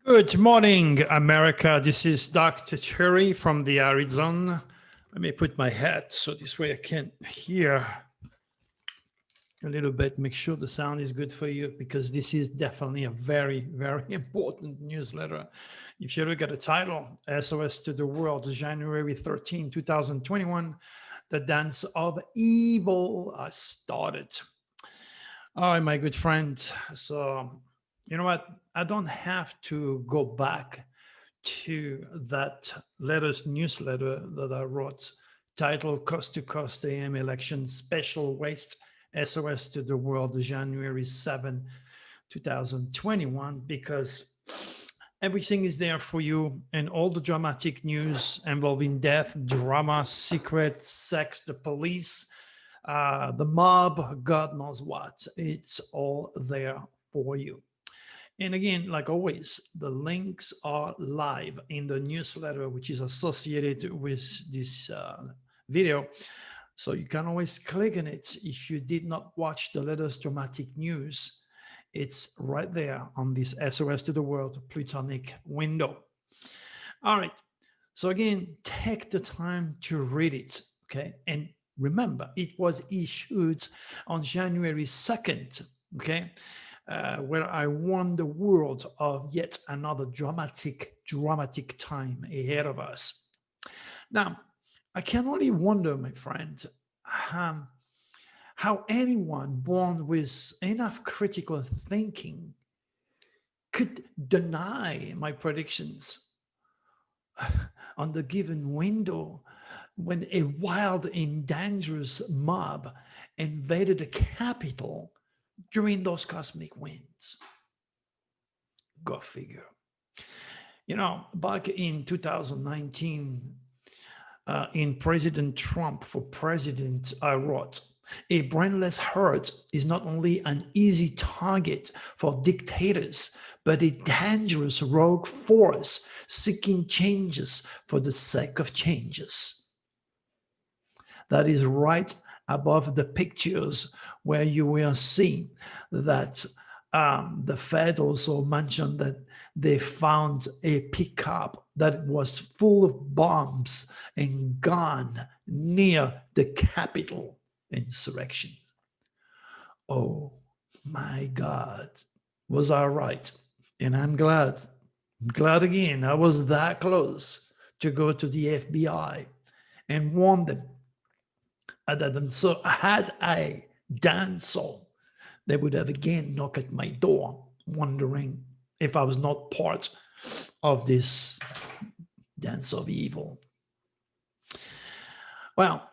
Good morning, America. This is Dr. Cherry from the Arizona. Let me put my hat so this way I can hear a little bit, make sure the sound is good for you, because this is definitely a very, very important newsletter. If you look at the title, SOS to the World, January 13, 2021, the dance of evil started. All right, my good friend. So, you know what? I don't have to go back to that newsletter that I wrote, titled Coast to Coast AM Election Special Waste SOS to the World, January 7, 2021, because everything is there for you, and all the dramatic news involving death, drama, secret, sex, the police, the mob, God knows what. It's all there for you. And again, like always, the links are live in the newsletter, which is associated with this video. So you can always click on it. If you did not watch the latest dramatic news, it's right there on this SOS to the World Plutonic window. All right. So again, take the time to read it, okay? And remember, it was issued on January 2nd, okay? Where I warned the world of yet another dramatic time ahead of us. Now, I can only wonder, my friend, how anyone born with enough critical thinking could deny my predictions on the given window when a wild and dangerous mob invaded the capital during those cosmic winds. Go figure. You know, back in 2019, in President Trump for president, I wrote, a brainless herd is not only an easy target for dictators, but a dangerous rogue force seeking changes for the sake of changes. That is right above the pictures where you will see that the Fed also mentioned that they found a pickup that was full of bombs and gun near the Capitol insurrection. Oh my God, was I right? And I'm glad again, I was that close to go to the FBI and warn them. So had I done so, they would have again knocked at my door, wondering if I was not part of this dance of evil. Well,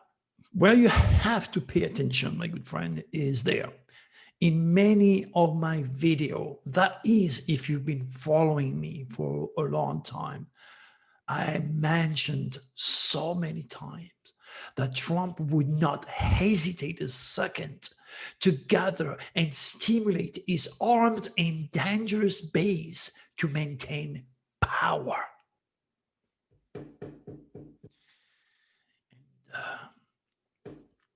where you have to pay attention, my good friend, is there. In many of my videos, that is, if you've been following me for a long time, I mentioned so many times that Trump would not hesitate a second to gather and stimulate his armed and dangerous base to maintain power.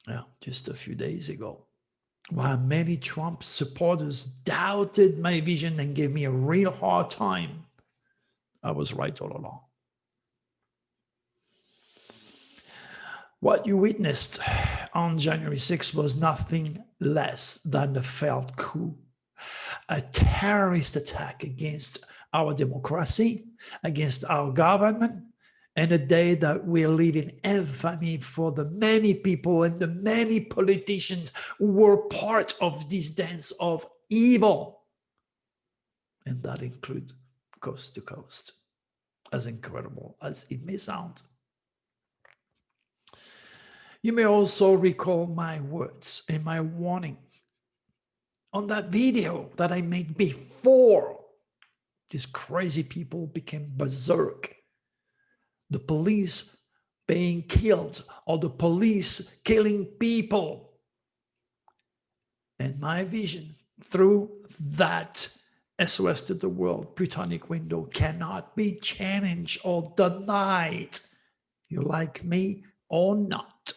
Well, just a few days ago, while many Trump supporters doubted my vision and gave me a real hard time, I was right all along. What you witnessed on January 6th was nothing less than a failed coup, a terrorist attack against our democracy, against our government, and a day that will live in infamy for the many people and the many politicians who were part of this dance of evil. And that includes Coast to Coast, as incredible as it may sound. You may also recall my words and my warning on that video that I made before these crazy people became berserk. The police being killed or the police killing people. And my vision through that SOS to the World Plutonic window cannot be challenged or denied. You like me or not?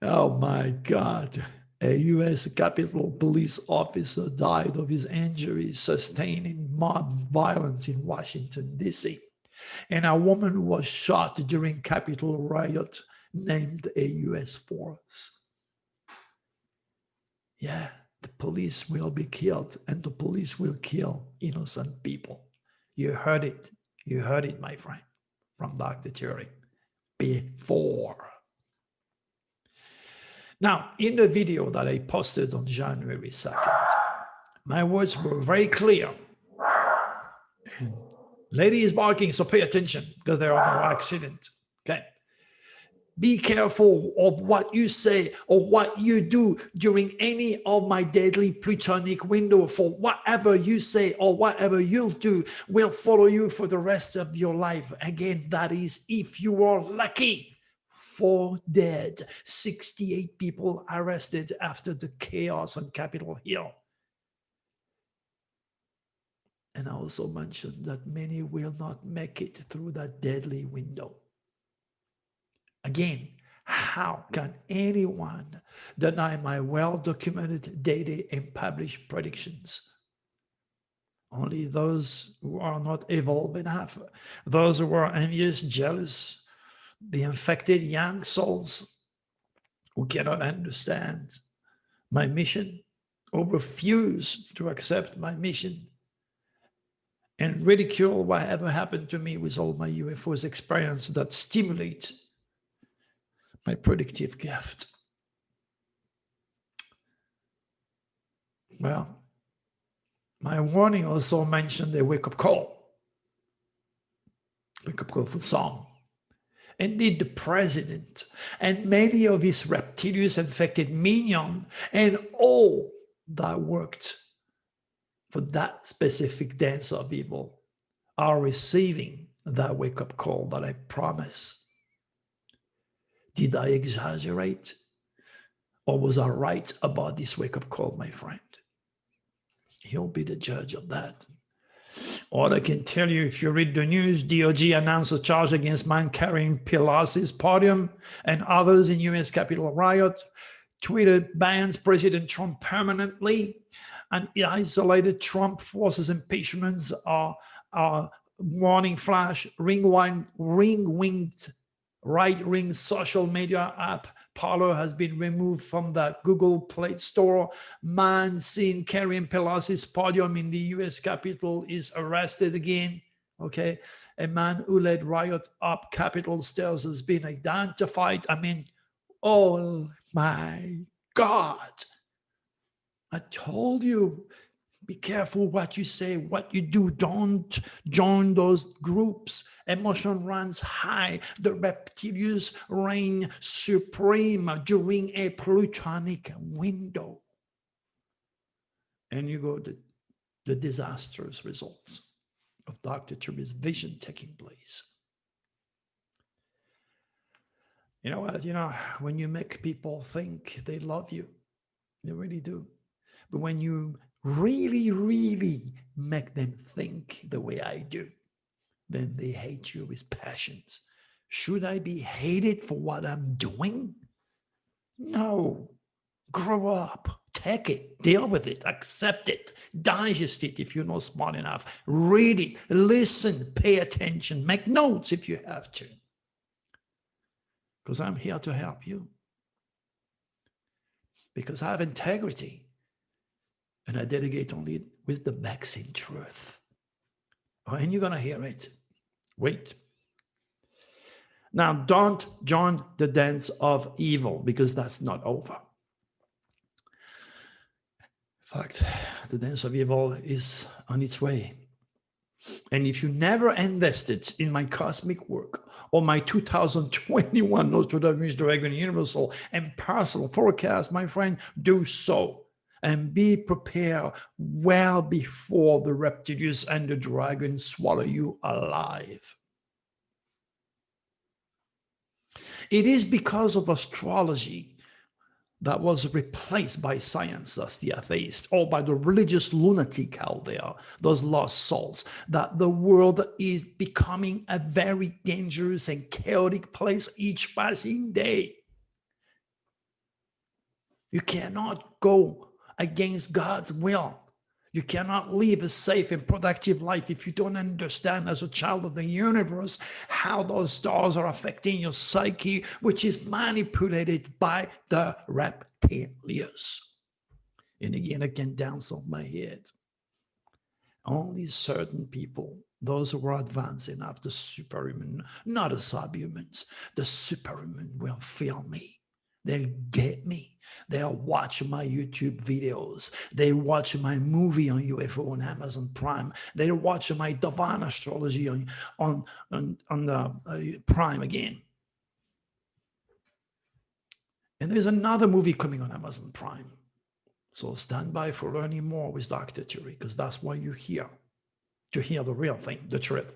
Oh my God. A U.S. Capitol Police officer died of his injuries sustained in mob violence in Washington, D.C. And a woman was shot during Capitol riot named a U.S. force. Yeah, the police will be killed, and the police will kill innocent people. You heard it. You heard it, my friend, from Dr. Thury before. Now, in the video that I posted on January 2nd, my words were very clear. Lady is barking, so pay attention because there are no accidents. Okay. Be careful of what you say or what you do during any of my deadly Plutonic window, for whatever you say or whatever you'll do will follow you for the rest of your life. Again, that is if you are lucky. 4 dead, 68 people arrested after the chaos on Capitol Hill. And I also mentioned that many will not make it through that deadly window. Again, how can anyone deny my well-documented data and published predictions? Only those who are not evolved enough, those who are envious, jealous, the infected young souls who cannot understand my mission or refuse to accept my mission and ridicule whatever happened to me with all my UFOs experience that stimulate my predictive gift. Well, my warning also mentioned a wake-up call for some. Indeed, the president and many of his reptilian infected minions and all that worked for that specific dance of evil are receiving that wake-up call that I promise. Did I exaggerate? Or was I right about this wake-up call, my friend? You'll be the judge of that. All I can tell you, if you read the news, DOJ announced a charge against man carrying Pelosi's podium and others in U.S. Capitol riot. Twitter bans President Trump permanently, and isolated Trump forces impeachments are warning flash, ring-winged right-wing social media app Parler has been removed from the Google Play Store. Man seen carrying Pelosi's podium in the U.S. Capitol is arrested again. Okay, a man who led riot up Capitol stairs has been identified. I mean, oh my God! I told you. Be careful what you say, what you do. Don't join those groups. Emotion runs high. The reptilians reign supreme during a Plutonic window. And you go to the disastrous results of Dr. Thury's vision taking place. You know what? When you make people think they love you, they really do. But when you really, really make them think the way I do, then they hate you with passions. Should I be hated for what I'm doing? No. Grow up. Take it. Deal with it. Accept it. Digest it if you're not smart enough. Read it. Listen. Pay attention. Make notes if you have to. Because I'm here to help you. Because I have integrity. And I dedicate only with the vaccine truth. Oh, and you're going to hear it. Wait. Now, don't join the dance of evil, because that's not over. In fact, the dance of evil is on its way. And if you never invested in my cosmic work or my 2021 Nostradamus Dragon Universal and Personal Forecast, my friend, do so. And be prepared well before the reptilians and the dragon swallow you alive. It is because of astrology that was replaced by science, as the atheist, or by the religious lunatic out there, those lost souls, that the world is becoming a very dangerous and chaotic place each passing day. You cannot go against God's will. You cannot live a safe and productive life if you don't understand as a child of the universe how those stars are affecting your psyche, which is manipulated by the reptilians. And again, I can dance on my head. Only certain people, those who are advanced enough, the superhuman, not the subhumans, the superhuman will feel me. They'll get me. They'll watch my YouTube videos. They watch my movie on UFO on Amazon Prime. They'll watch my divine astrology on the Prime again. And there's another movie coming on Amazon Prime. So stand by for learning more with Dr. Thierry, because that's why you're here, to hear the real thing, the truth.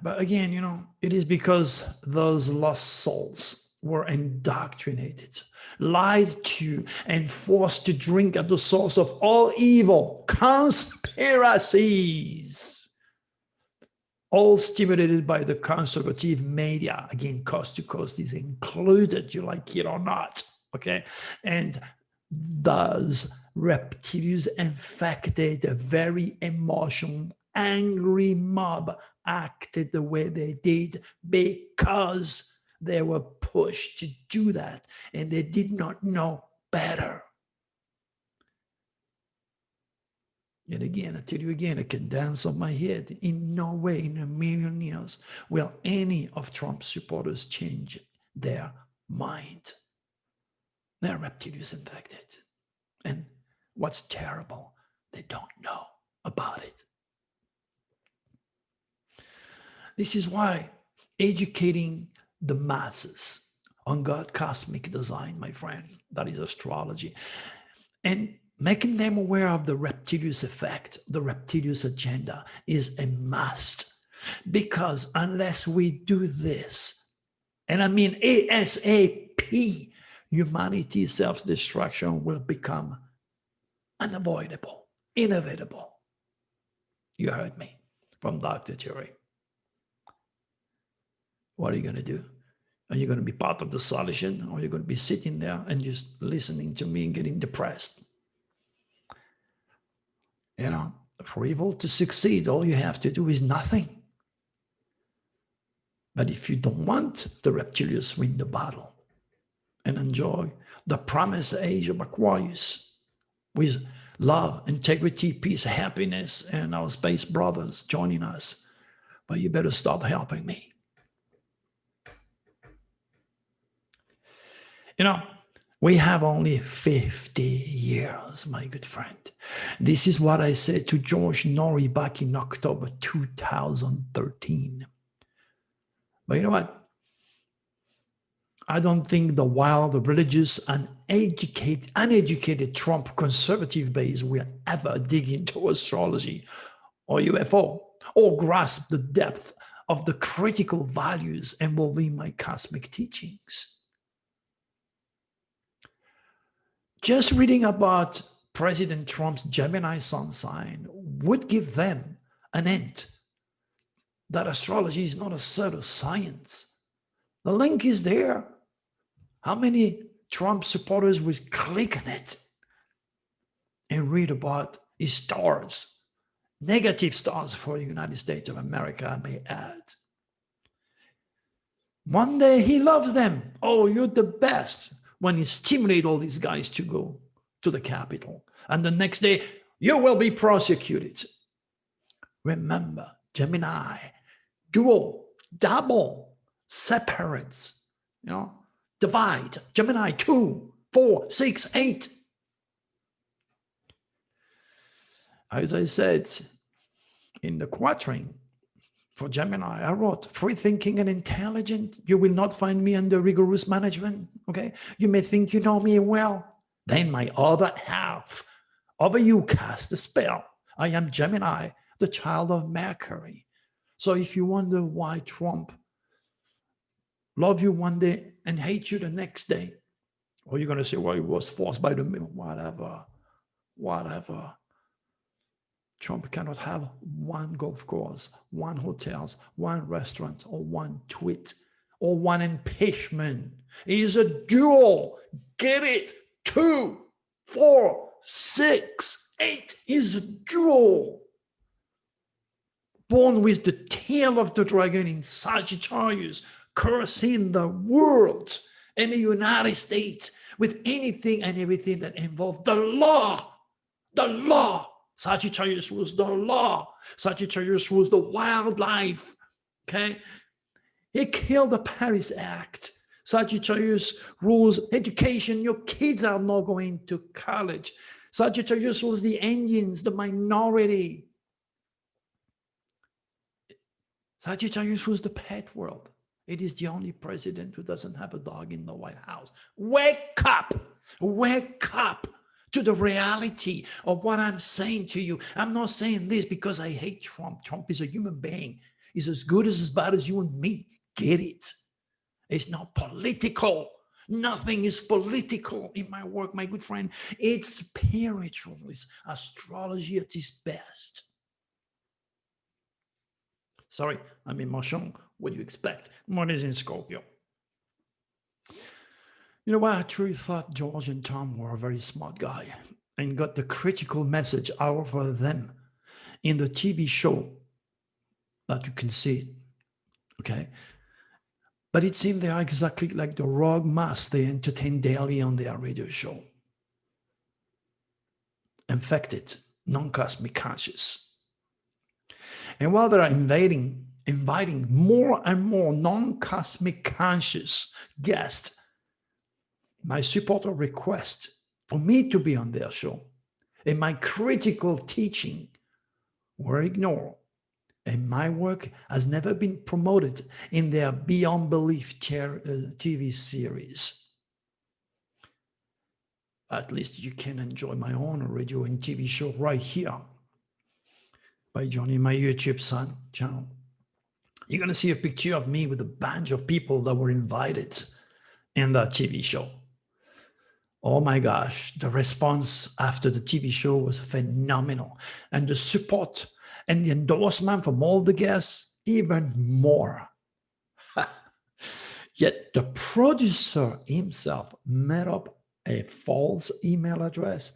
But again, you know, it is because those lost souls were indoctrinated, lied to, and forced to drink at the source of all evil conspiracies, all stimulated by the conservative media. Again, coast to coast is included, you like it or not, okay? And those reptilians infected a very emotional, angry mob acted the way they did because they were pushed to do that and they did not know better. And again, I tell you again, I can dance on my head. In no way in a million years will any of Trump's supporters change their mind. They're reptilians infected. And what's terrible, they don't know about it. This is why educating the masses on God's cosmic design, my friend, that is astrology, and making them aware of the reptilian effect, the reptilian agenda is a must. Because unless we do this, and I mean ASAP, humanity's self-destruction will become unavoidable, inevitable. You heard me from Dr. Thierry. What are you going to do? Are you going to be part of the solution, or are you going to be sitting there and just listening to me and getting depressed? You know, for evil to succeed, all you have to do is nothing. But if you don't want the reptilians win the battle and enjoy the promised age of Aquarius with love, integrity, peace, happiness, and our space brothers joining us, but you better start helping me. You know, we have only 50 years, my good friend. This is what I said to George Norrie back in October 2013. But you know what? I don't think the wild, religious, and uneducated Trump conservative base will ever dig into astrology or UFO or grasp the depth of the critical values involving my cosmic teachings. Just reading about President Trump's Gemini sun sign would give them an hint that astrology is not a pseudoscience. The link is there. How many Trump supporters would click on it and read about his stars, negative stars for the United States of America, I may add. One day he loves them. Oh, you're the best. When you stimulate all these guys to go to the Capitol. And the next day, you will be prosecuted. Remember, Gemini, dual, double, separates, you know, divide. Gemini 2, 4, 6, 8. As I said in the quatrain, for Gemini, I wrote, free thinking and intelligent. You will not find me under rigorous management, okay? You may think you know me well. Then my other half over you cast a spell. I am Gemini, the child of Mercury. So if you wonder why Trump love you one day and hate you the next day, or you're going to say, well, he was forced by the whatever. Trump cannot have one golf course, one hotels, one restaurant, or one tweet, or one impeachment. It is a duel. Get it? 2, 4, 6, 8 is a duel. Born with the tail of the dragon in Sagittarius, cursing the world and the United States with anything and everything that involved the law. The law. Sagittarius was the law. Sagittarius was the wildlife. Okay? He killed the Paris Act. Sagittarius rules education. Your kids are not going to college. Sagittarius was the Indians, the minority. Sagittarius was the pet world. It is the only president who doesn't have a dog in the White House. Wake up! Wake up to the reality of what I'm saying to you. I'm not saying this because I hate Trump. Trump is a human being. He's as good as bad as you and me. Get it? It's not political. Nothing is political in my work, my good friend. It's spiritual. It's astrology at its best. Sorry, I'm emotional. What do you expect? One is in Scorpio. You know what? I truly thought George and Tom were a very smart guy and got the critical message out of them in the TV show that you can see. Okay. But it seemed they are exactly like the rogue mass they entertain daily on their radio show. Infected, non-cosmic conscious. And while they're inviting more and more non-cosmic conscious guests, my supporter request for me to be on their show and my critical teaching were ignored. And my work has never been promoted in their Beyond Belief TV series. At least you can enjoy my own radio and TV show right here by joining my YouTube channel. You're going to see a picture of me with a bunch of people that were invited in that TV show. Oh my gosh, the response after the TV show was phenomenal. And the support and the endorsement from all the guests, even more. Yet the producer himself made up a false email address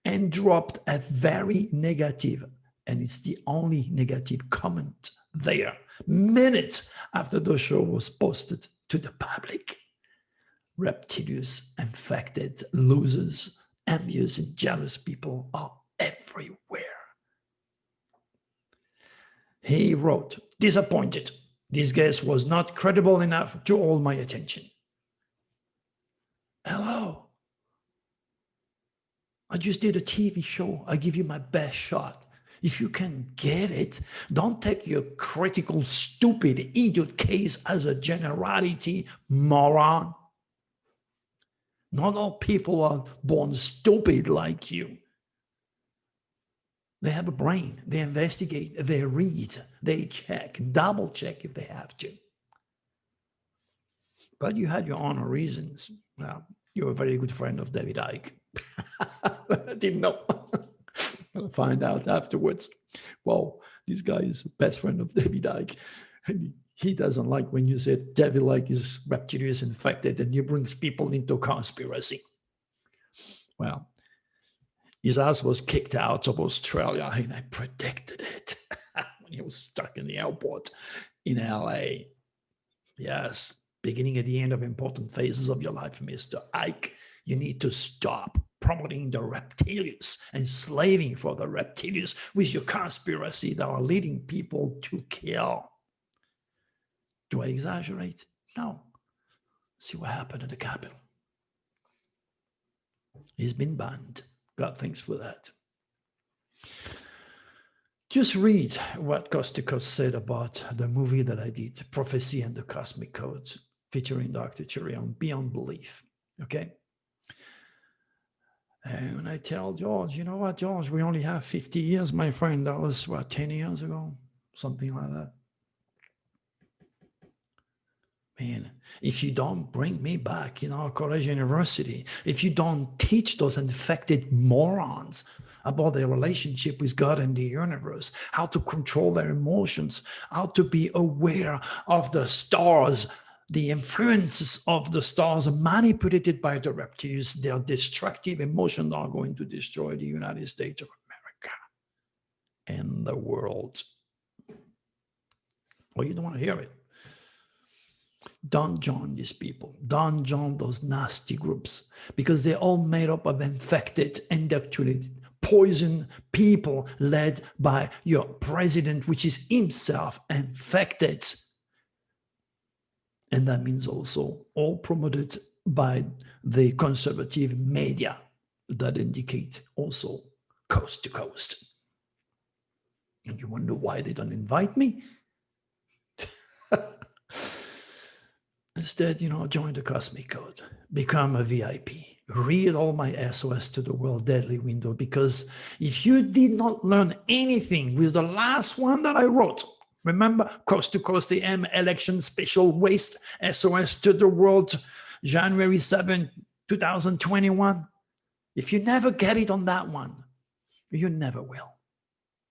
and dropped a very negative, and it's the only negative comment there, minutes after the show was posted to the public. Reptilians, infected, losers, envious, and jealous people are everywhere. He wrote, disappointed. This guest was not credible enough to hold my attention. Hello. I just did a TV show. I give you my best shot. If you can get it, don't take your critical, stupid, idiot case as a generality, moron. Not all people are born stupid like you. They have a brain. They investigate. They read. They check. Double check if they have to. But you had your own reasons. Well, you're a very good friend of David Icke. I didn't know. I'll find out afterwards. Well, this guy is best friend of David Icke. And he doesn't like when you say David Icke is reptilian infected and he brings people into conspiracy. Well, his ass was kicked out of Australia, and I predicted it when he was stuck in the airport in LA. Yes, beginning at the end of important phases of your life, Mr. Icke, you need to stop promoting the reptilians and slaving for the reptilians with your conspiracy that are leading people to kill. Do I exaggerate? No. See what happened in the Capitol. He's been banned. God thanks for that. Just read what Costicos said about the movie that I did, Prophecy and the Cosmic Codes, featuring Dr. Cherry on Beyond Belief. Okay? And when I tell George, you know what, George, we only have 50 years, my friend. That was, what, 10 years ago? Something like that. Man, if you don't bring me back in our college university, if you don't teach those infected morons about their relationship with God and the universe, how to control their emotions, how to be aware of the stars, the influences of the stars are manipulated by the reptilians. Their destructive emotions are going to destroy the United States of America and the world. Well, you don't want to hear it. Don't join these people. Don't join those nasty groups, because they're all made up of infected, indoctrinated, poisoned people led by your president, which is himself infected. And that means also all promoted by the conservative media that indicate also coast to coast. And you wonder why they don't invite me? Instead, join the Cosmic Code, become a VIP, read all my SOS to the World Deadly Window, because if you did not learn anything with the last one that I wrote, remember, Coast to Coast AM Election Special Waste SOS to the World, January 7, 2021. If you never get it on that one, you never will.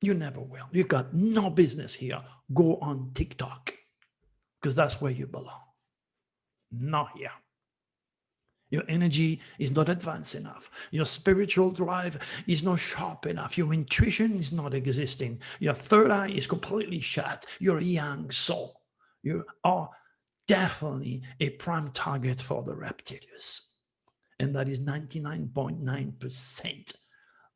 You never will. You got no business here. Go on TikTok, because that's where you belong. Not here. Your energy is not advanced enough. Your spiritual drive is not sharp enough. Your intuition is not existing. Your third eye is completely shut. You're a young soul. You are definitely a prime target for the reptilians. And that is 99.9%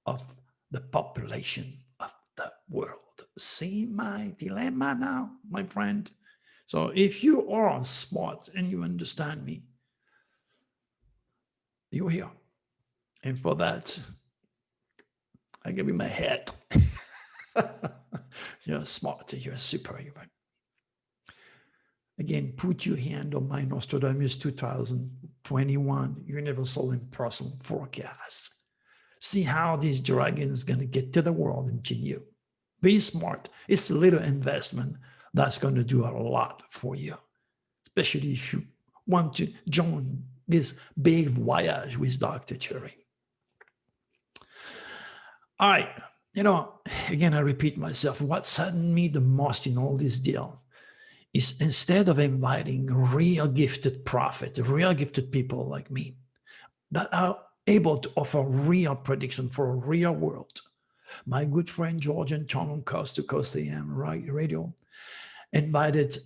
of the population of the world. See my dilemma now, my friend? So if you are smart and you understand me, you're here. And for that, I give you my head. You're smart, you're superhuman. Again, put your hand on my Nostradamus 2021 Universal and Personal Forecast. See how these dragons going to get to the world and to you. Be smart. It's a little investment that's going to do a lot for you, especially if you want to join this big voyage with Dr. Cherry. All right. Again, I repeat myself. What saddened me the most in all this deal is, instead of inviting real gifted prophets, real gifted people like me that are able to offer real prediction for a real world, my good friend George and John on Coast to Coast AM radio invited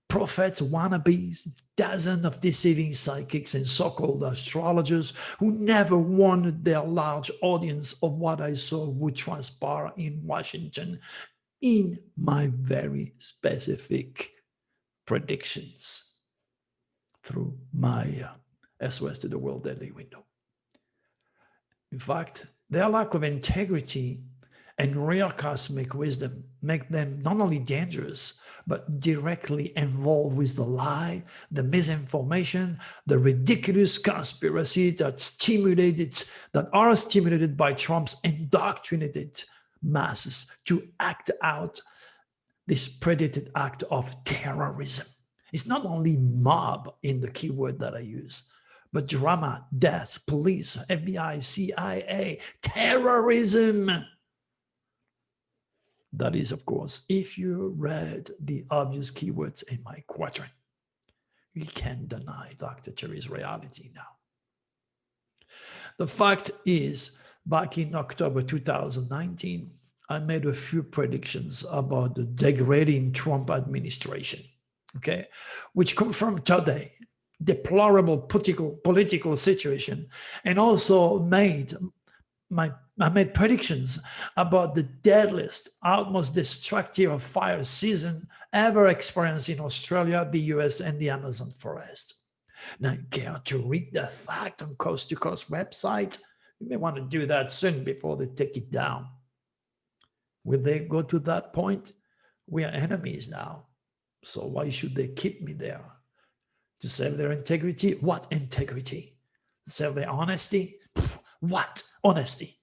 prophets, wannabes, dozens of deceiving psychics and so-called astrologers who never wanted their large audience of what I saw would transpire in Washington in my very specific predictions through my SOS to the World Deadly Window. In fact, their lack of integrity and real cosmic wisdom make them not only dangerous, but directly involved with the lie, the misinformation, the ridiculous conspiracy that are stimulated by Trump's indoctrinated masses to act out this predicted act of terrorism. It's not only mob in the keyword that I use, but drama, death, police, FBI, CIA, terrorism. That is, of course, if you read the obvious keywords in my quadrant. You can't deny Dr. Cherry's reality now. The fact is, back in October 2019, I made a few predictions about the degrading Trump administration, okay, which confirmed today deplorable political situation, and also I made predictions about the deadliest, utmost destructive fire season ever experienced in Australia, the US, and the Amazon forest. Now, care to read the fact on Coast to Coast website? You may want to do that soon before they take it down. Will they go to that point? We are enemies now. So why should they keep me there? To save their integrity? What integrity? To save their honesty? What honesty?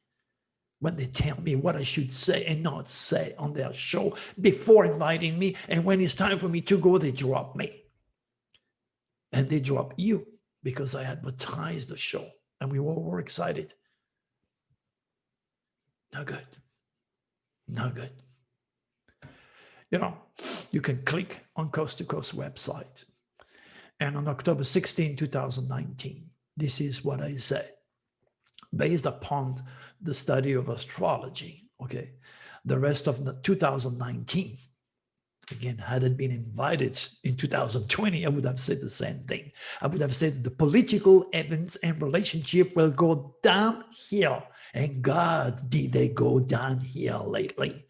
When they tell me what I should say and not say on their show before inviting me, and when it's time for me to go, they drop me. And they drop you because I advertised the show and we all were excited. No good. No good. You can click on Coast to Coast website And on October 16, 2019, this is what I said. Based upon the study of astrology, okay, the rest of the 2019, again, had it been invited in 2020, I would have said the same thing. I would have said the political events and relationship will go downhill. And God, did they go downhill lately?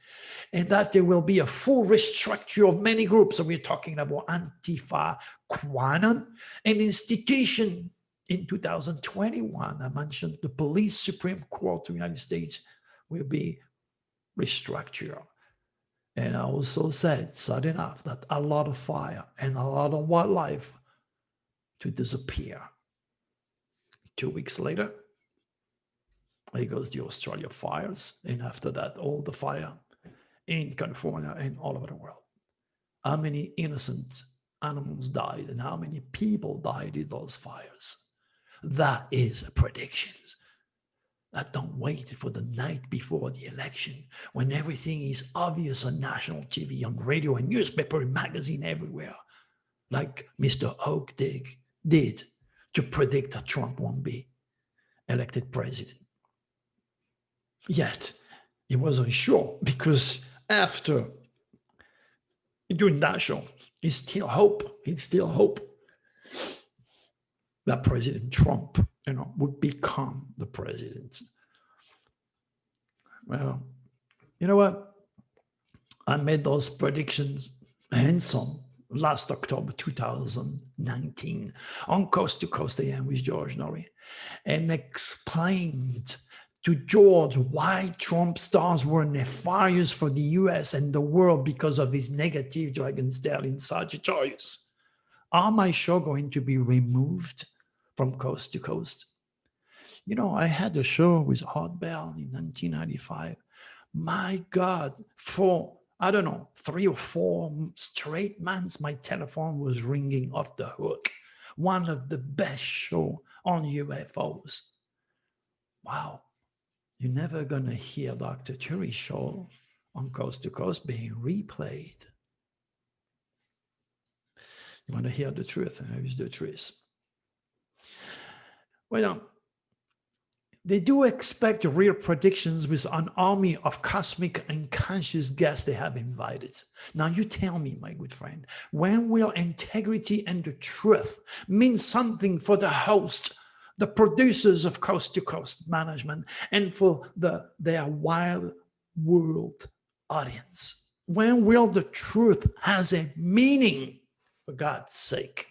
And that there will be a full restructure of many groups. So we're talking about Antifa, Quanon, an institution. In 2021, I mentioned the police Supreme Court of the United States will be restructured. And I also said, sad enough, that a lot of fire and a lot of wildlife to disappear. 2 weeks later, here goes the Australia fires. And after that, all the fire in California and all over the world. How many innocent animals died and how many people died in those fires? That is a prediction. That don't wait for the night before the election when everything is obvious on national TV, on radio, and newspaper, and magazine everywhere, like Mr. Oak did to predict that Trump won't be elected president. Yet, he wasn't sure because after doing that show, he still hope that President Trump, would become the president. Well, you know what? I made those predictions and some last October 2019 on Coast to Coast AM with George Norrie, and explained to George why Trump stars were nefarious for the US and the world because of his negative Dragon's Tail in Sagittarius. Are my show going to be removed from Coast to Coast? I had a show with Art Bell in 1995. My God, for, 3 or 4 straight months, my telephone was ringing off the hook. One of the best shows on UFOs. Wow. You're never going to hear Dr. Cherry's show on Coast to Coast being replayed. You want to hear the truth, and here's the truth. Well, they do expect real predictions with an army of cosmic and conscious guests they have invited. Now you tell me, my good friend, when will integrity and the truth mean something for the host, the producers of Coast to Coast management, and for their wild world audience? When will the truth has a meaning, for God's sake?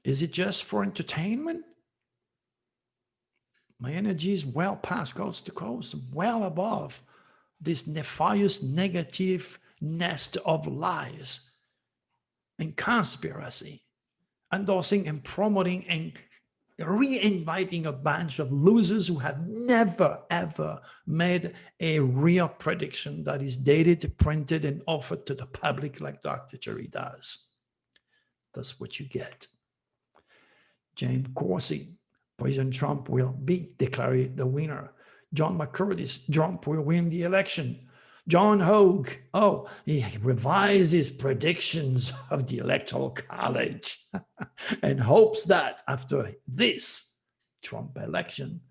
Is it just for entertainment? My energy is well past Coast to Coast, well above this nefarious, negative nest of lies and conspiracy, endorsing and promoting and re-inviting a bunch of losers who have never, ever made a real prediction that is dated, printed, and offered to the public like Dr. Cherry does. That's what you get. James Corsi, President Trump will be declared the winner. John McCurdy, Trump will win the election. John Hogue, he revised his predictions of the Electoral College and hopes that after this Trump election,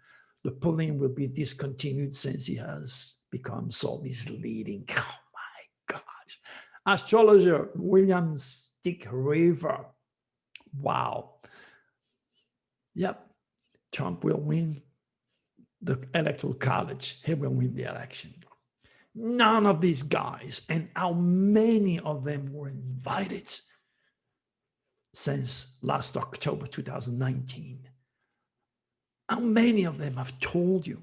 the polling will be discontinued since he has become so misleading. Oh my gosh. Astrologer William Stick River. Wow. Yep, Trump will win the Electoral College. He will win the election. None of these guys, and how many of them were invited since last October 2019, how many of them have told you?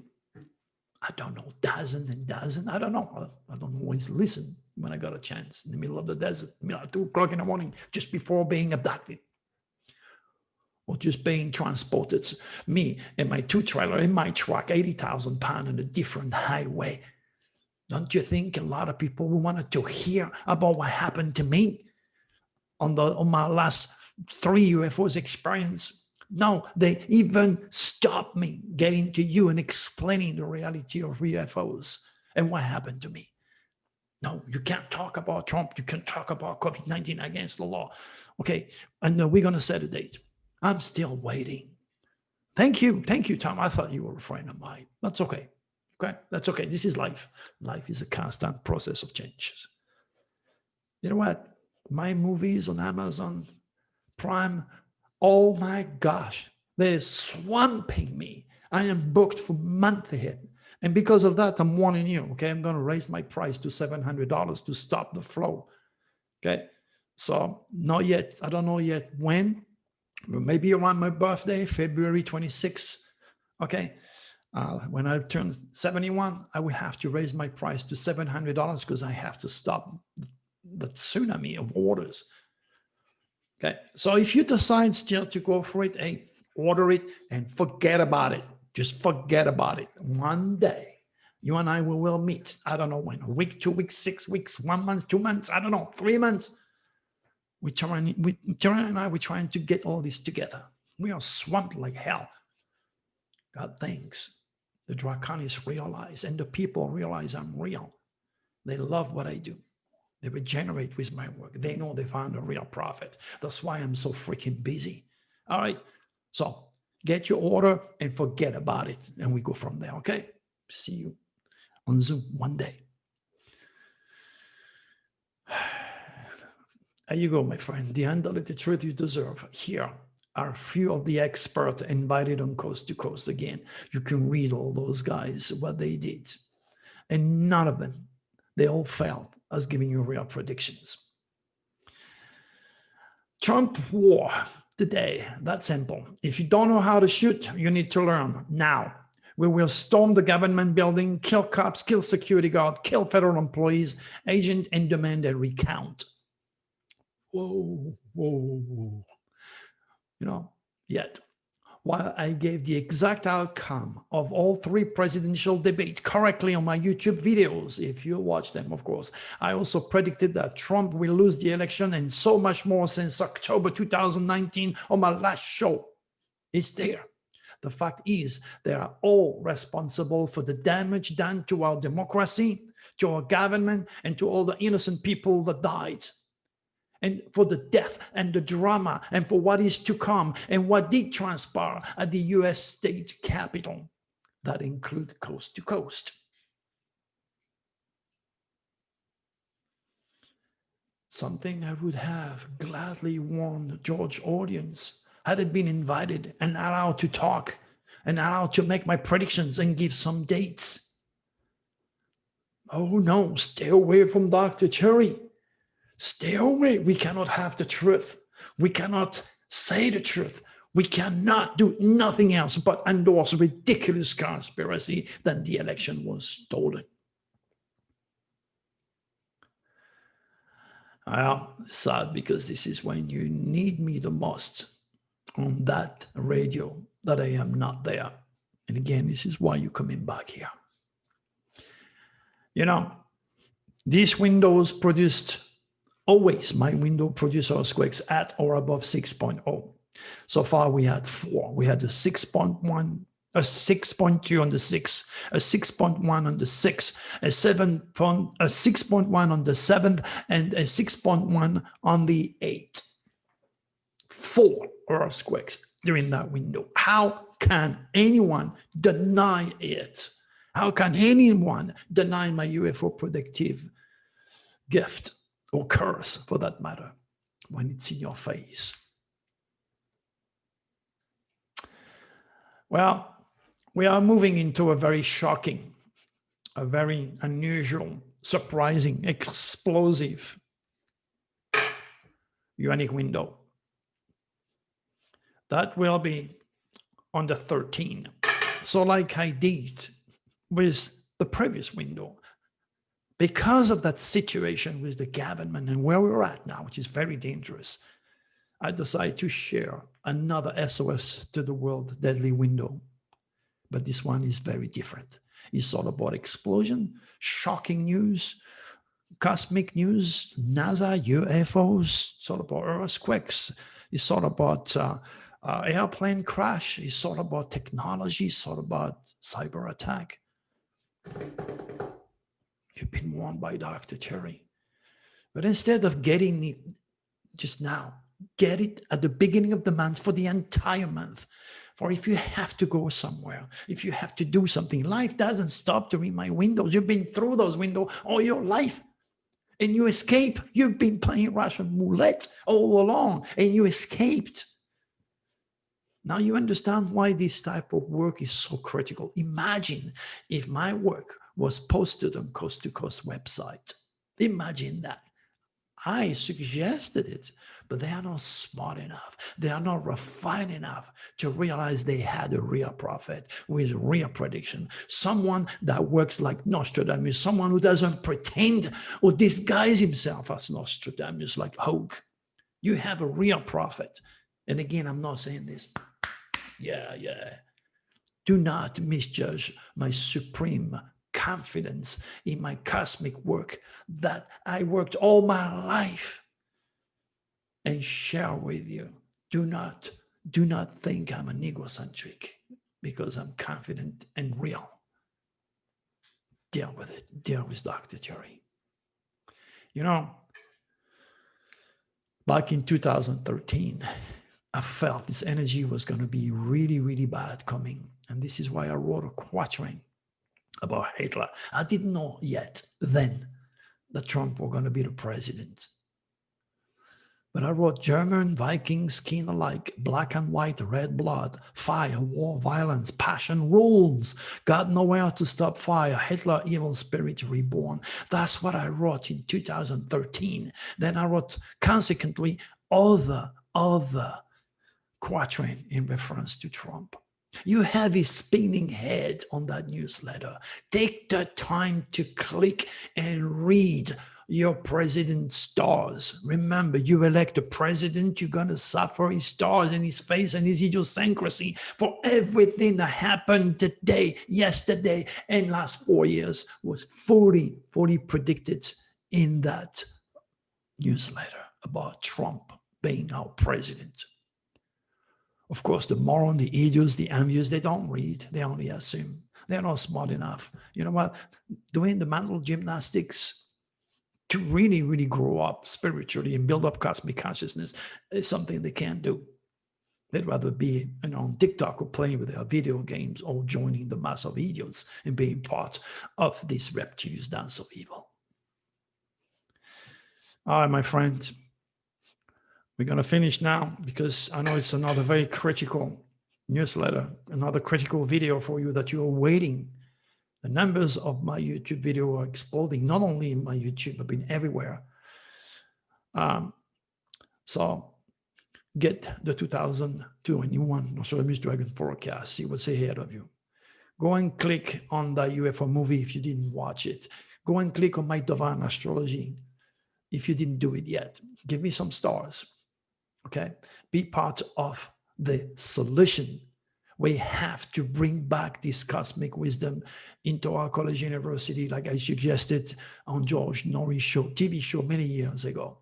I don't know, dozens and dozens. I don't know. I don't always listen when I got a chance in the middle of the desert, at 2 o'clock in the morning, just before being abducted. Or just being transported, me and my 2-trailer in my truck, 80,000 pounds on a different highway. Don't you think a lot of people wanted to hear about what happened to me on my last 3 UFOs experience? No, they even stopped me getting to you and explaining the reality of UFOs and what happened to me. No, you can't talk about Trump. You can't talk about COVID-19 against the law. Okay, and we're going to set a date. I'm still waiting. Thank you, Tom. I thought you were a friend of mine. That's okay. Okay, that's okay. This is life. Life is a constant process of changes. You know what? My movies on Amazon Prime, oh my gosh, they're swamping me. I am booked for months ahead. And because of that, I'm warning you, okay? I'm going to raise my price to $700 to stop the flow, okay? So not yet. I don't know yet when. Maybe around my birthday, February 26th, okay? When I turn 71, I will have to raise my price to $700 because I have to stop the tsunami of orders. Okay, so if you decide still to go for it, hey, order it and forget about it. Just forget about it. One day, you and I will meet. I don't know when, a week, 2 weeks, 6 weeks, 1 month, 2 months, I don't know, 3 months. Sharon and I, we're trying to get all this together. We are swamped like hell. God thanks. The Draconians realize and the people realize I'm real. They love what I do. They regenerate with my work. They know they found a real prophet. That's why I'm so freaking busy. All right. So get your order and forget about it. And we go from there. Okay. See you on Zoom one day. There you go, my friend. The undiluted truth you deserve. Here are a few of the experts invited on Coast to Coast. Again, you can read all those guys, what they did. And none of them, they all failed as giving you real predictions. Trump war today, that's simple. If you don't know how to shoot, you need to learn now. We will storm the government building, kill cops, kill security guard, kill federal employees, agent, and demand a recount. Whoa, whoa, whoa. You know, yet, while I gave the exact outcome of all 3 presidential debates correctly on my YouTube videos, if you watch them, of course, I also predicted that Trump will lose the election and so much more since October 2019 on my last show. It's there. The fact is, they are all responsible for the damage done to our democracy, to our government, and to all the innocent people that died. And for the death and the drama and for what is to come and what did transpire at the US state capitol that include Coast to Coast. Something I would have gladly warned George audience had it been invited and allowed to talk and allowed to make my predictions and give some dates. Oh no, stay away from Dr. Cherry. Stay away. We cannot have the truth. We cannot say the truth. We cannot do nothing else but endorse a ridiculous conspiracy that the election was stolen. Well, sad because this is when you need me the most on that radio that I am not there. And again, this is why you're coming back here. You know, these windows produced always, my window producer earthquakes at or above 6.0. So far, we had 4. We had a 6.1, a 6.2 on the 6, a 6.1 on the 6, a 6.1 on the 7th, and a 6.1 on the 8th. 4 earthquakes during that window. How can anyone deny it? How can anyone deny my UFO predictive gift? Or curse, for that matter, when it's in your face? Well, we are moving into a very shocking, a very unusual, surprising, explosive, unique window. That will be on the 13th. So like I did with the previous window, because of that situation with the government and where we're at now, which is very dangerous, I decided to share another SOS to the world deadly window. But this one is very different. It's all about explosion, shocking news, cosmic news, NASA, UFOs. It's all about earthquakes. It's all about airplane crash. It's all about technology. It's all about cyber attack. You've been warned by Dr. Cherry. But instead of getting it just now, get it at the beginning of the month for the entire month. For if you have to go somewhere, if you have to do something, life doesn't stop during my windows. You've been through those windows all your life. And you escape. You've been playing Russian roulette all along, and you escaped. Now you understand why this type of work is so critical. Imagine if my work was posted on Coast to Coast website. Imagine that. I suggested it, but they are not smart enough. They are not refined enough to realize they had a real prophet with real prediction. Someone that works like Nostradamus, someone who doesn't pretend or disguise himself as Nostradamus like Hulk. You have a real prophet. And again, I'm not saying this. Yeah. Do not misjudge my supreme confidence in my cosmic work that I worked all my life and share with you. Do not think I'm an egocentric because I'm confident and real. Deal with it. Deal with Dr. Cherry. You know, back in 2013, I felt this energy was going to be really, really bad coming. And this is why I wrote a quatrain about Hitler. I didn't know yet then that Trump were going to be the president. But I wrote German, Viking, skin alike, black and white, red blood, fire, war, violence, passion, rules. God nowhere to stop fire, Hitler, evil spirit reborn. That's what I wrote in 2013. Then I wrote consequently other quatrain in reference to Trump. You have his spinning head on that newsletter. Take the time to click and read your president's stars. Remember, you elect a president, you're going to suffer his stars and his face and his idiosyncrasy for everything that happened today, yesterday, and last 4 years was fully predicted in that newsletter about Trump being our president. Of course, the moron, the idiots, the envious, they don't read. They only assume. They're not smart enough. You know what? Doing the mental gymnastics to really, really grow up spiritually and build up cosmic consciousness is something they can't do. They'd rather be on TikTok or playing with their video games or joining the mass of idiots and being part of this reptilian dance of evil. All right, my friends. We're going to finish now because I know it's another very critical newsletter, another critical video for you that you're waiting. The numbers of my YouTube video are exploding, not only in my YouTube, but been everywhere. So get the 2021 Nostradamus Dragon forecast, see what's ahead of you. Go and click on the UFO movie if you didn't watch it. Go and click on my Divine Astrology if you didn't do it yet. Give me some stars. Okay, be part of the solution. We have to bring back this cosmic wisdom into our college university, like I suggested on George Norris' show, TV show many years ago.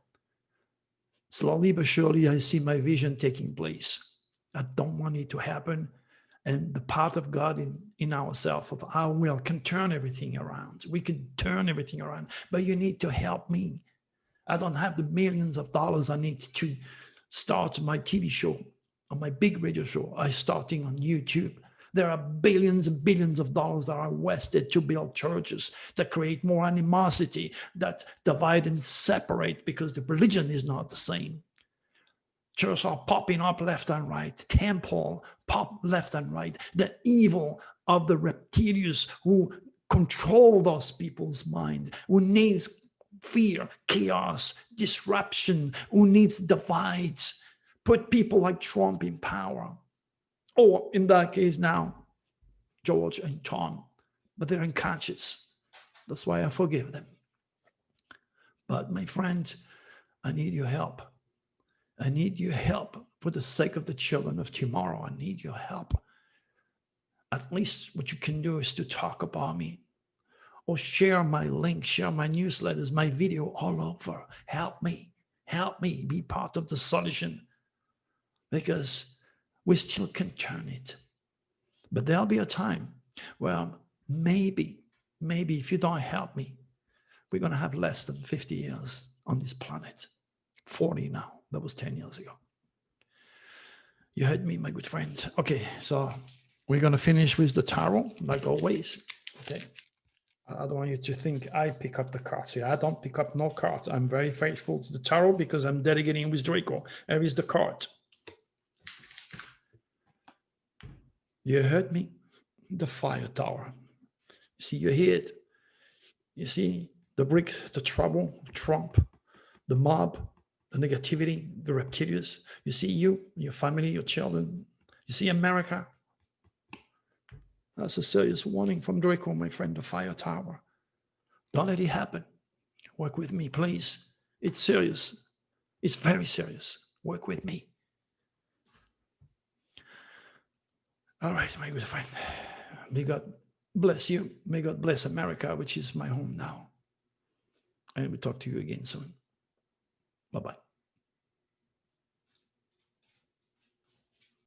Slowly but surely, I see my vision taking place. I don't want it to happen. And the part of God in ourselves, of our will, can turn everything around. We can turn everything around, but you need to help me. I don't have the millions of dollars I need to start my TV show, on my big radio show. I'm starting on YouTube. There are billions and billions of dollars that are wasted to build churches that create more animosity, that divide and separate because the religion is not the same. Churches are popping up left and right. Temple pop left and right. The evil of the reptilians who control those people's mind, who needs fear, chaos, disruption, who needs divides, put people like Trump in power. Or in that case now, George and Tom, but they're unconscious. That's why I forgive them. But my friend, I need your help. I need your help for the sake of the children of tomorrow. I need your help. At least what you can do is to talk about me, or share my link, share my newsletters, my video all over. Help me be part of the solution, because we still can turn it. But there'll be a time where maybe if you don't help me, we're going to have less than 50 years on this planet. 40 now. That was 10 years ago. You heard me, my good friend. Okay, so we're going to finish with the tarot, like always. Okay. I don't want you to think I pick up the cards here. I don't pick up no cards. I'm very faithful to the tarot because I'm delegating with Draco. Here is the card. You heard me? The fire tower. You see, you hear it. You see the brick, the trouble, Trump, the mob, the negativity, the reptilians. You see you, your family, your children. You see America. That's a serious warning from Draco, my friend, the fire tower. Don't let it happen. Work with me, please. It's serious. It's very serious. Work with me. All right, my good friend. May God bless you. May God bless America, which is my home now. And we'll talk to you again soon. Bye-bye.